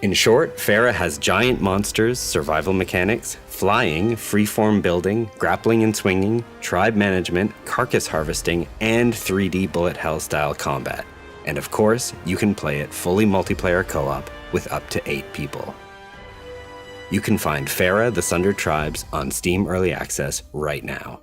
In short, Farah has giant monsters, survival mechanics, flying, freeform building, grappling and swinging, tribe management, carcass harvesting, and 3D bullet hell style combat. And of course, you can play it fully multiplayer co-op with up to 8 people. You can find Farah, the Sundered Tribes on Steam Early Access right now.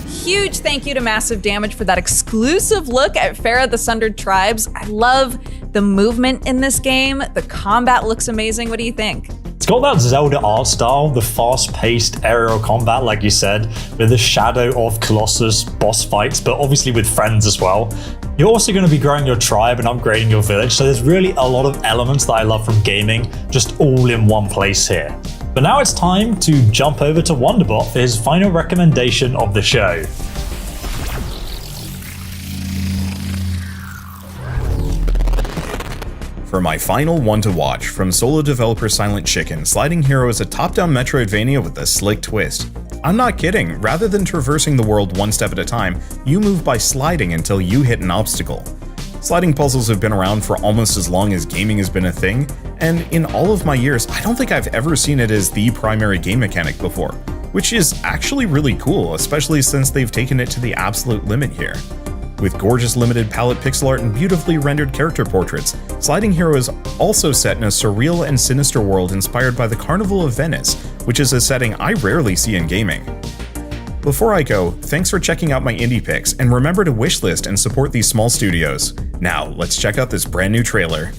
Huge thank you to Massive Damage for that exclusive look at Farah, the Sundered Tribes. I love the movement in this game. The combat looks amazing. What do you think? It's got that Zelda art style, the fast-paced aerial combat, like you said, with the Shadow of Colossus boss fights, but obviously with friends as well. You're also going to be growing your tribe and upgrading your village, so there's really a lot of elements that I love from gaming, just all in one place here. But now it's time to jump over to Wanderbot for his final recommendation of the show. For my final one to watch, from solo developer Silent Chicken, Sliding Hero is a top-down Metroidvania with a slick twist. I'm not kidding, rather than traversing the world one step at a time, you move by sliding until you hit an obstacle. Sliding puzzles have been around for almost as long as gaming has been a thing, and in all of my years, I don't think I've ever seen it as the primary game mechanic before, which is actually really cool, especially since they've taken it to the absolute limit here. With gorgeous limited palette pixel art and beautifully rendered character portraits, Sliding Hero is also set in a surreal and sinister world inspired by the Carnival of Venice, which is a setting I rarely see in gaming. Before I go, thanks for checking out my indie picks, and remember to wishlist and support these small studios. Now, let's check out this brand new trailer.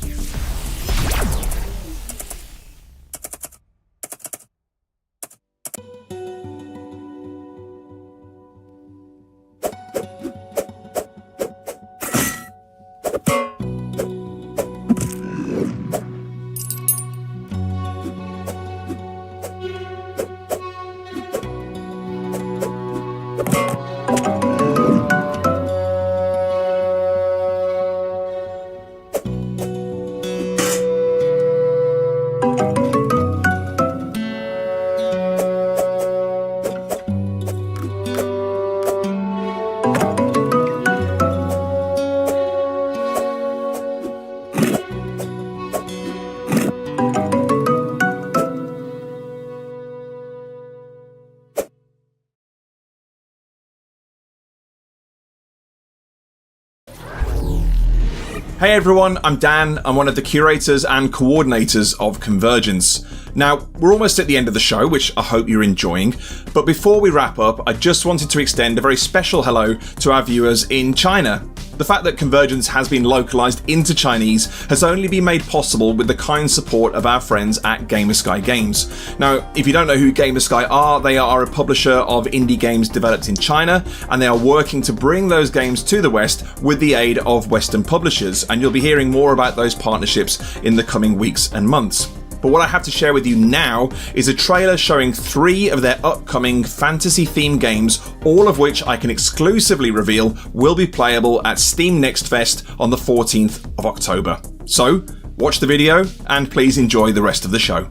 Hey everyone, I'm Dan. I'm one of the curators and coordinators of Convergence. Now, we're almost at the end of the show, which I hope you're enjoying, but before we wrap up, I just wanted to extend a very special hello to our viewers in China. The fact that Convergence has been localized into Chinese has only been made possible with the kind support of our friends at Gamersky Games. Now, if you don't know who Gamersky are, they are a publisher of indie games developed in China, and they are working to bring those games to the West with the aid of Western publishers, and you'll be hearing more about those partnerships in the coming weeks and months. But what I have to share with you now is a trailer showing 3 of their upcoming fantasy-themed games, all of which I can exclusively reveal will be playable at Steam Next Fest on the 14th of October. So, watch the video and please enjoy the rest of the show.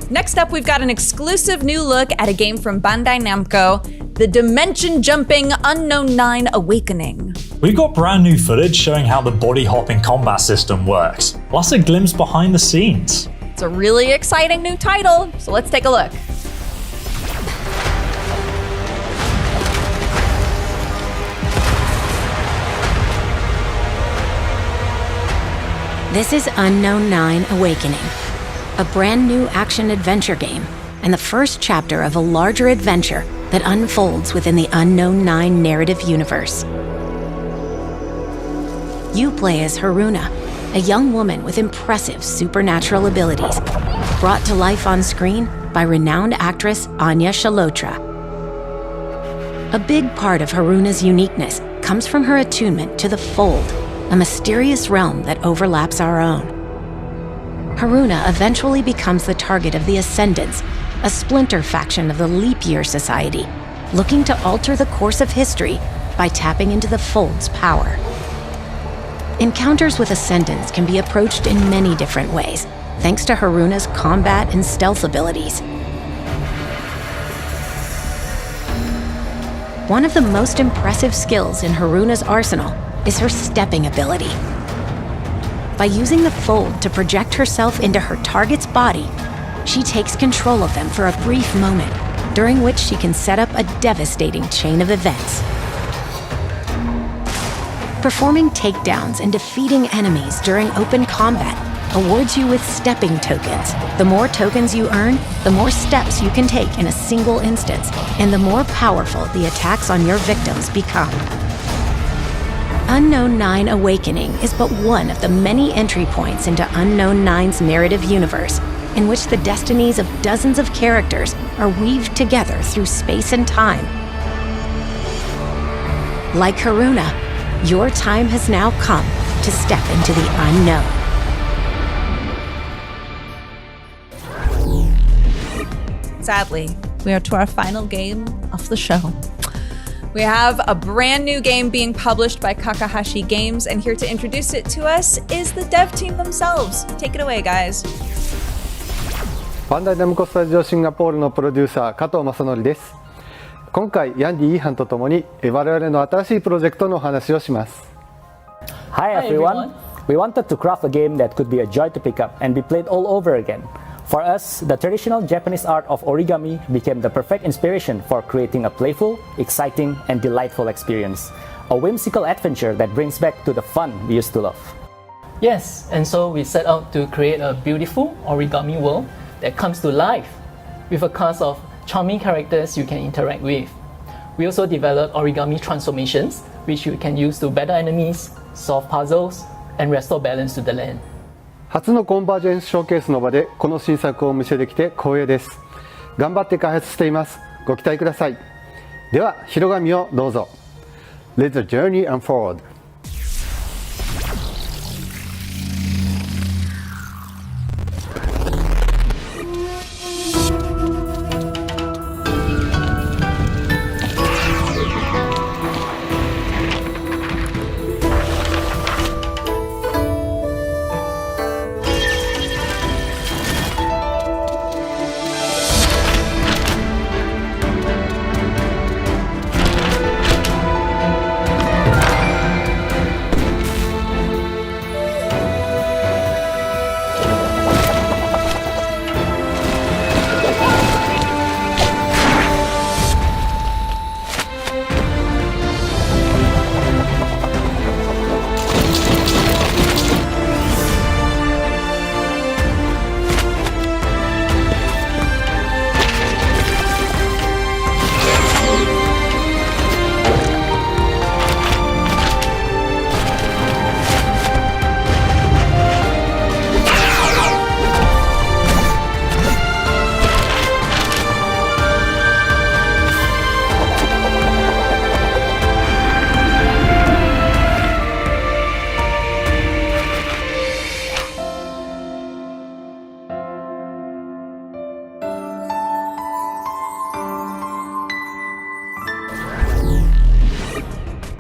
Next up, we've got an exclusive new look at a game from Bandai Namco, the dimension-jumping Unknown 9 Awakening. We've got brand new footage showing how the body-hopping combat system works, plus a glimpse behind the scenes. It's a really exciting new title, so let's take a look. This is Unknown 9 Awakening, a brand new action-adventure game, and the first chapter of a larger adventure that unfolds within the Unknown 9 narrative universe. You play as Haruna, a young woman with impressive supernatural abilities, brought to life on screen by renowned actress Anya Chalotra. A big part of Haruna's uniqueness comes from her attunement to the Fold, a mysterious realm that overlaps our own. Haruna eventually becomes the target of the Ascendants, a splinter faction of the Leap Year Society, looking to alter the course of history by tapping into the Fold's power. Encounters with Ascendants can be approached in many different ways, thanks to Haruna's combat and stealth abilities. One of the most impressive skills in Haruna's arsenal is her stepping ability. By using the Fold to project herself into her target's body, she takes control of them for a brief moment, during which she can set up a devastating chain of events. Performing takedowns and defeating enemies during open combat awards you with stepping tokens. The more tokens you earn, the more steps you can take in a single instance, and the more powerful the attacks on your victims become. Unknown 9 Awakening is but one of the many entry points into Unknown 9's narrative universe, in which the destinies of dozens of characters are weaved together through space and time. Like Haruna, your time has now come to step into the unknown. Sadly, we are to our final game of the show. We have a brand new game being published by Kakahashi Games, and here to introduce it to us is the dev team themselves. Take it away, guys. バンダイナムコスタジオシンガポールのプロデューサー加藤正則です。今回ヤンディ・イーハンとともに我々の新しいプロジェクトのお話をします。Hi everyone. We wanted to craft a game that could be a joy to pick up and be played all over again. For us, the traditional Japanese art of origami became the perfect inspiration for creating a playful, exciting, and delightful experience. A whimsical adventure that brings back to the fun we used to love. Yes, and so we set out to create a beautiful origami world that comes to life with a cast of charming characters you can interact with. We also developed origami transformations, which you can use to battle enemies, solve puzzles, and restore balance to the land. 初のコンバージェンスショーケースの場でこの新作をお見せできて光栄です。頑張って開発しています。ご期待ください。では、広紙をどうぞ。Let the journey unfold.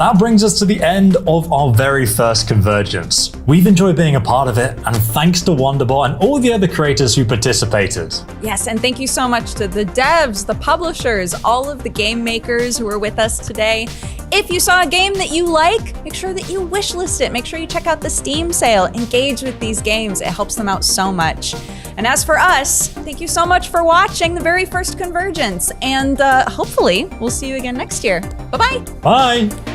That brings us to the end of our very first Convergence. We've enjoyed being a part of it, and thanks to Wanderbot and all the other creators who participated. Yes, and thank you so much to the devs, the publishers, all of the game makers who are with us today. If you saw a game that you like, make sure that you wishlist it. Make sure you check out the Steam sale. Engage with these games. It helps them out so much. And as for us, thank you so much for watching the very first Convergence. And hopefully, we'll see you again next year. Bye-bye. Bye.